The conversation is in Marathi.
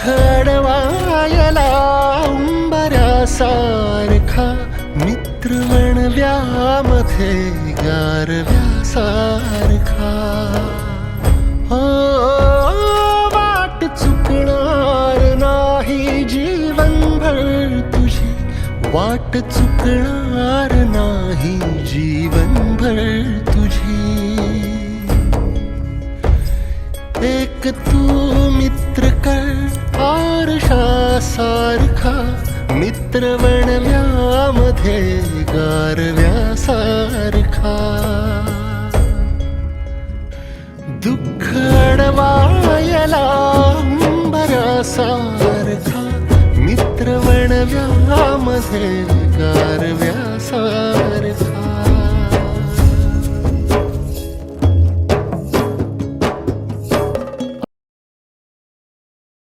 अडवायला उंबऱ्यासारखा मित्र वणव्यामध्ये गारव्यासारखा. हो, वाट चुकणार नाही जीवनभर तुझी, वाट चुकणार नाही जीवनभर तुझी. एक तू मित्र कर आरशासारखा, मित्र वणव्यामध्ये गारव्यासारखा. दुःख अडवायला उंबऱ्यासारखा, मित्र वणव्यामध्ये गारव्यासारखा.